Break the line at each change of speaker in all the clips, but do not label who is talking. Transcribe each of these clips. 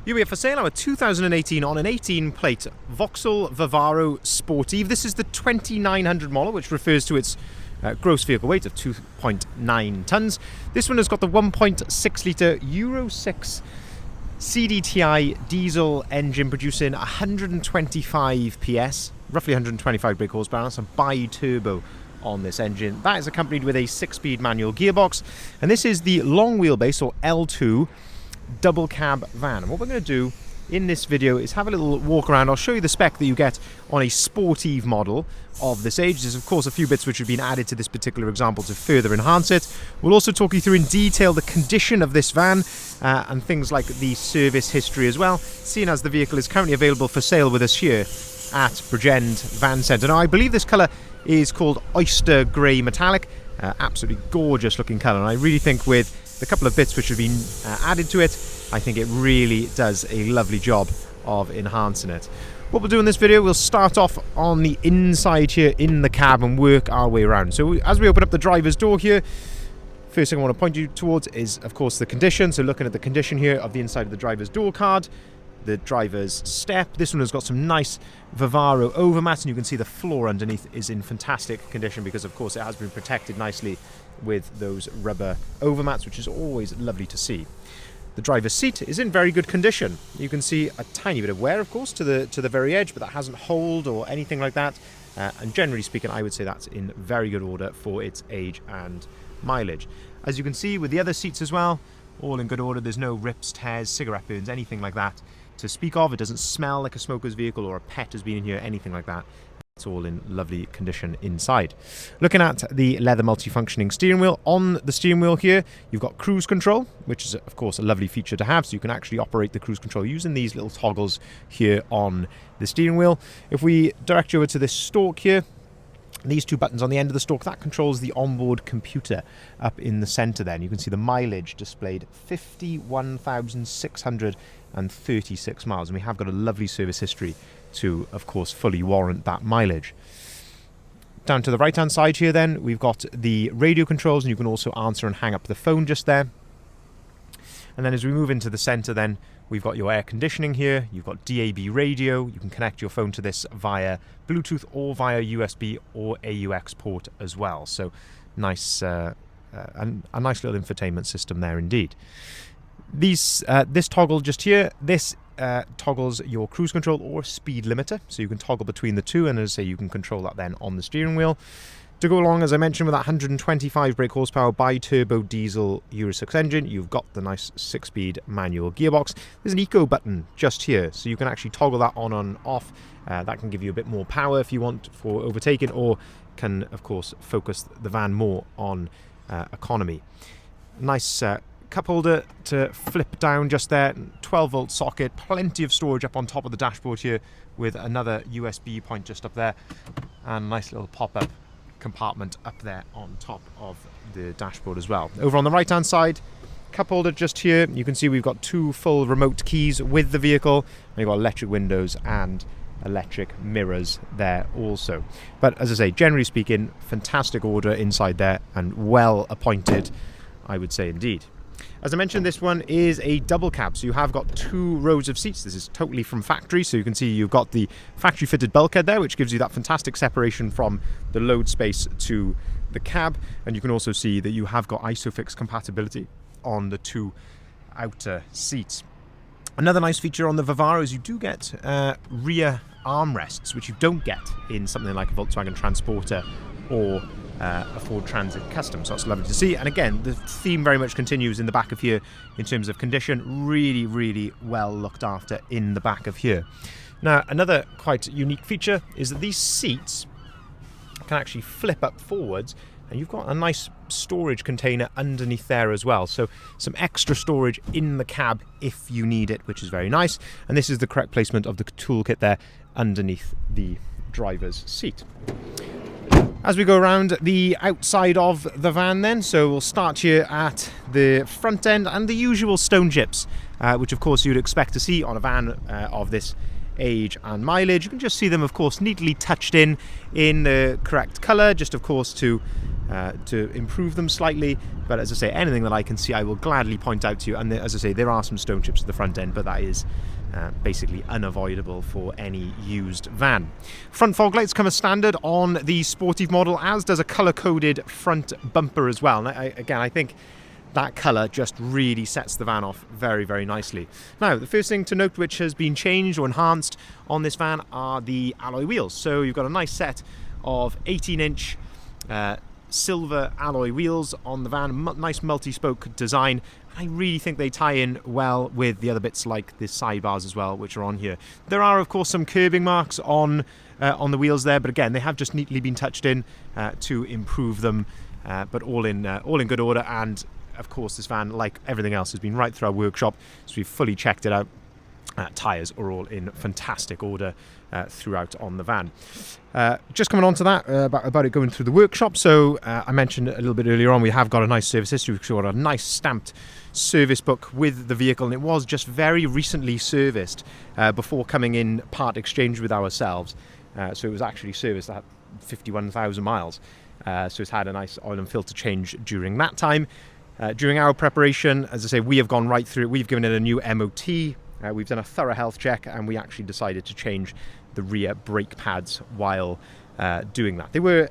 Here we have for sale our 2018 on an 18-plate Vauxhall Vivaro Sportive. This is the 2900 model, which refers to its gross vehicle weight of 2.9 tonnes. This one has got the 1.6 litre Euro 6 CDTI diesel engine producing 125 PS, roughly 125 brake horsepower. That's a bi-turbo on this engine. That is accompanied with a 6-speed manual gearbox, and this is the long wheelbase, or L2 double cab van. And what we're going to do in this video is have a little walk around. I'll show you the spec that you get on a Sportive model of this age. There's of course a few bits which have been added to this particular example to further enhance it. We'll also talk you through in detail the condition of this van and things like the service history as well, seeing as the vehicle is currently available for sale with us here at Bridgend Van Centre. Now I believe this colour is called Oyster Grey Metallic. Absolutely gorgeous looking colour, and I really think with the couple of bits which have been added to it, I think it really does a lovely job of enhancing it. What we'll do in this video, we'll start off on the inside here in the cab and work our way around. So as we open up the driver's door here, first thing I want to point you towards is of course the condition. So looking at the condition here of the inside of the driver's door card, the driver's step. This one has got some nice Vivaro overmats, and you can see the floor underneath is in fantastic condition because of course it has been protected nicely with those rubber overmats, which is always lovely to see. The driver's seat is in very good condition. You can see a tiny bit of wear, of course, to the very edge, but that hasn't holed or anything like that. And generally speaking, I would say that's in very good order for its age and mileage. As you can see with the other seats as well, all in good order. There's no rips, tears, cigarette burns, anything like that to speak of. It doesn't smell like a smoker's vehicle or a pet has been in here, anything like that. It's all in lovely condition inside. Looking at the leather multifunctioning steering wheel, on the steering wheel here you've got cruise control, which is of course a lovely feature to have, so you can actually operate the cruise control using these little toggles here on the steering wheel. If we direct you over to this stalk here, these two buttons on the end of the stalk, that controls the onboard computer up in the center there. And you can see the mileage displayed, 51,636 miles, and we have got a lovely service history to of course fully warrant that mileage. Down to the right hand side here then we've got the radio controls, and you can also answer and hang up the phone just there. And then as we move into the center then we've got your air conditioning here, you've got DAB radio, you can connect your phone to this via Bluetooth or via USB or AUX port as well. So nice, a nice little infotainment system there indeed. This toggle just here, this toggles your cruise control or speed limiter, so you can toggle between the two, and as I say, you can control that then on the steering wheel. To go along, as I mentioned, with that 125 brake horsepower bi-turbo diesel Euro 6 engine, you've got the nice 6-speed manual gearbox. There's an eco button just here, so you can actually toggle that on and off. That can give you a bit more power if you want for overtaking, or can of course focus the van more on economy. Nice cup holder to flip down just there, 12-volt socket, plenty of storage up on top of the dashboard here with another USB point just up there, and a nice little pop-up compartment up there on top of the dashboard as well. Over on the right hand side, cup holder just here, you can see we've got two full remote keys with the vehicle, and you've got electric windows and electric mirrors there also. But as I say, generally speaking, fantastic order inside there and well appointed, I would say indeed. As I mentioned, this one is a double cab, so you have got two rows of seats. This is totally from factory, so you can see you've got the factory fitted bulkhead there, which gives you that fantastic separation from the load space to the cab, and you can also see that you have got ISOFIX compatibility on the two outer seats. Another nice feature on the Vivaro is you do get rear armrests, which you don't get in something like a Volkswagen Transporter or a Ford Transit Custom, so that's lovely to see. And again, the theme very much continues in the back of here in terms of condition. Really, really well looked after in the back of here. Now, another quite unique feature is that these seats can actually flip up forwards, and you've got a nice storage container underneath there as well. So some extra storage in the cab if you need it, which is very nice. And this is the correct placement of the toolkit there underneath the driver's seat. As we go around the outside of the van then, so we'll start here at the front end, and the usual stone chips, which of course you'd expect to see on a van of this age and mileage. You can just see them of course neatly touched in the correct colour, just of course to to improve them slightly. But as I say, anything that I can see I will gladly point out to you. And as I say, there are some stone chips at the front end, but that is basically unavoidable for any used van. Front fog lights come as standard on the Sportive model, as does a colour-coded front bumper as well. And again, I think that colour just really sets the van off very, very nicely. Now, the first thing to note which has been changed or enhanced on this van are the alloy wheels. So you've got a nice set of 18-inch silver alloy wheels on the van, nice multi-spoke design. I really think they tie in well with the other bits like the sidebars as well, which are on here. There are, of course, some curbing marks on the wheels there, but again, they have just neatly been touched in to improve them. But all in good order. And of course, this van, like everything else, has been right through our workshop, so we've fully checked it out. Tyres are all in fantastic order throughout on the van. Just coming on to that, about it going through the workshop. So I mentioned a little bit earlier on, we have got a nice service history. We've got a nice stamped service book with the vehicle, and it was just very recently serviced before coming in part exchange with ourselves. So it was actually serviced at 51,000 miles. So it's had a nice oil and filter change during that time. During our preparation, as I say, we have gone right through it. We've given it a new MOT. We've done a thorough health check, and we actually decided to change the rear brake pads while doing that. They were,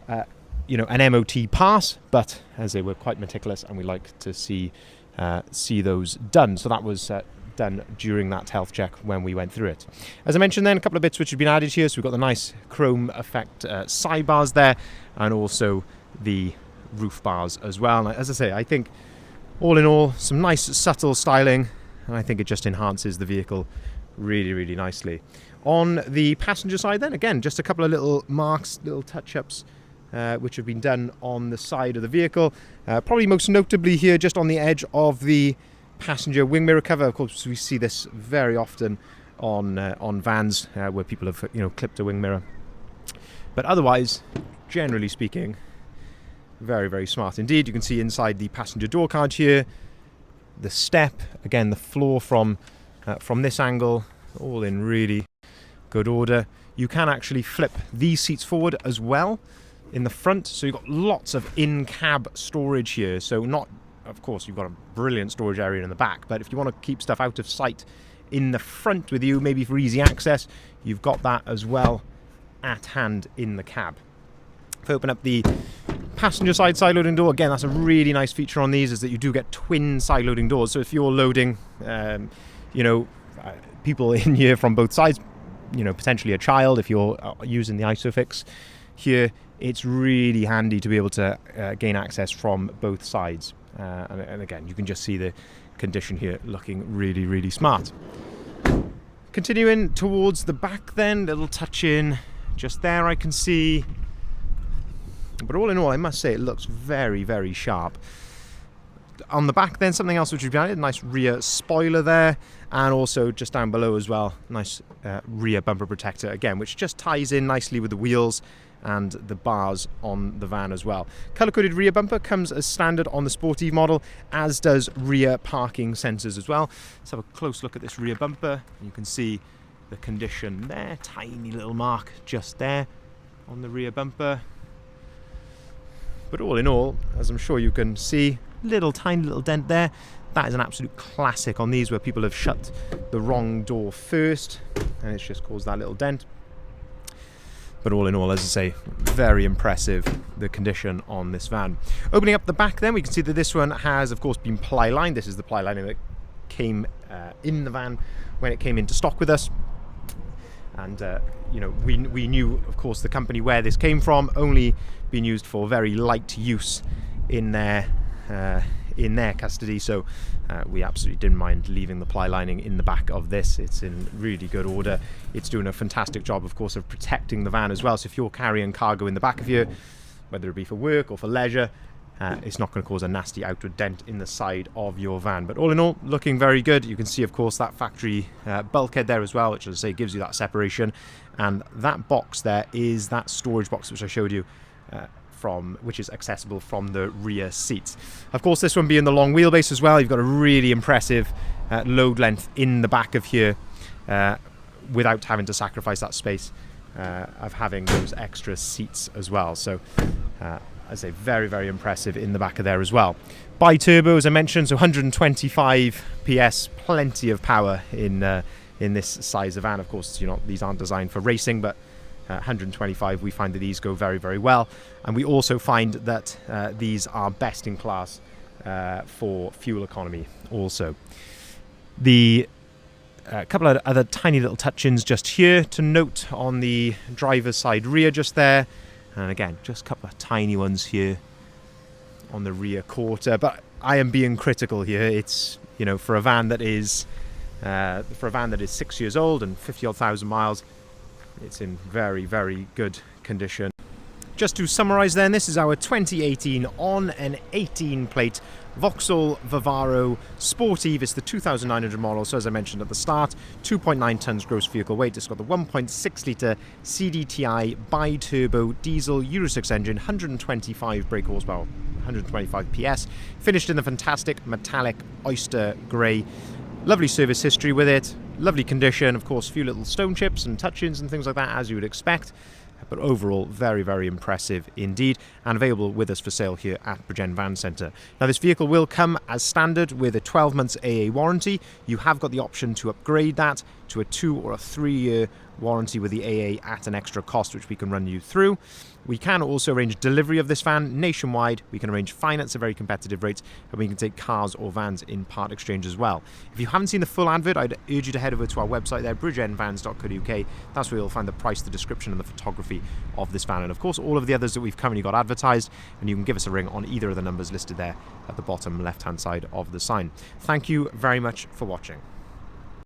an MOT pass, but as they were quite meticulous, and we like to see those done. So that was done during that health check when we went through it. As I mentioned then, a couple of bits which have been added here. So we've got the nice chrome effect sidebars there, and also the roof bars as well. And as I say, I think all in all, some nice subtle styling, and I think it just enhances the vehicle really, really nicely. On the passenger side then, again, just a couple of little marks, little touch-ups which have been done on the side of the vehicle. Probably most notably here, just on the edge of the passenger wing mirror cover. Of course, we see this very often on vans where people have clipped a wing mirror. But otherwise, generally speaking, very, very smart indeed. You can see inside the passenger door card here, the step, again, the floor from this angle, all in really good order. You can actually flip these seats forward as well in the front, so you've got lots of in-cab storage here. So not, of course, you've got a brilliant storage area in the back, but if you want to keep stuff out of sight in the front with you, maybe for easy access, you've got that as well at hand in the cab. If I open up the passenger side loading door, again, that's a really nice feature on these, is that you do get twin side loading doors. So if you're loading people in here from both sides, potentially a child, if you're using the Isofix here, it's really handy to be able to gain access from both sides. And again, you can just see the condition here looking really, really smart. Continuing towards the back then, little touch in just there I can see. But all in all, I must say it looks very, very sharp. On the back then, something else which we've added, a nice rear spoiler there, and also just down below as well, nice rear bumper protector again, which just ties in nicely with the wheels and the bars on the van as well. Colour-coded rear bumper comes as standard on the Sportive model, as does rear parking sensors as well. Let's have a close look at this rear bumper. You can see the condition there, tiny little mark just there on the rear bumper. But all in all, as I'm sure you can see, tiny little dent there. That is an absolute classic on these, where people have shut the wrong door first and it's just caused that little dent. But all in all, as I say, very impressive, the condition on this van. Opening up the back then, we can see that this one has, of course, been ply lined. This is the ply lining that came in the van when it came into stock with us. And we knew, of course, the company where this came from, only being used for very light use in their custody, so we absolutely didn't mind leaving the ply lining in the back of this. It's in really good order. It's doing a fantastic job, of course, of protecting the van as well. So if you're carrying cargo in the back of you, whether it be for work or for leisure, it's not going to cause a nasty outward dent in the side of your van. But all in all, looking very good. You can see, of course, that factory bulkhead there as well, which, as I say, gives you that separation. And that box there is that storage box which I showed you, which is accessible from the rear seats. Of course, this one being the long wheelbase as well, you've got a really impressive load length in the back of here, without having to sacrifice that space of having those extra seats as well. So as I say, very, very impressive in the back of there as well. Bi-turbo, as I mentioned, so 125 PS, plenty of power in this size of van. Of course, these aren't designed for racing, but 125, we find that these go very, very well. And we also find that these are best in class for fuel economy also. The couple of other tiny little touch-ins just here to note on the driver's side rear just there. And again, just a couple of tiny ones here on the rear quarter. But I am being critical here. It's, for a van that is 6 years old and 50-odd thousand miles, it's in very, very good condition. Just to summarise then, this is our 2018 on an 18 plate Vauxhall Vivaro Sportive. It's the 2900 model, so as I mentioned at the start, 2.9 tonnes gross vehicle weight. It's got the 1.6 litre CDTI bi-turbo diesel Euro 6 engine, 125 brake horsepower, 125 PS, finished in the fantastic metallic oyster grey. Lovely service history with it, lovely condition, of course, a few little stone chips and touch-ins and things like that, as you would expect. But overall, very, very impressive indeed, and available with us for sale here at Bridgend Van Centre. Now, this vehicle will come as standard with a 12 months AA warranty. You have got the option to upgrade that to a 2 or a 3 year warranty with the AA at an extra cost, which we can run you through. We can also arrange delivery of this van nationwide. We can arrange finance at very competitive rates, and we can take cars or vans in part exchange as well. If you haven't seen the full advert, I'd urge you to head over to our website there, bridgeendvans.co.uk. That's where you'll find the price, the description, and the photography of this van. And of course, all of the others that we've currently got advertised, and you can give us a ring on either of the numbers listed there at the bottom left-hand side of the sign. Thank you very much for watching.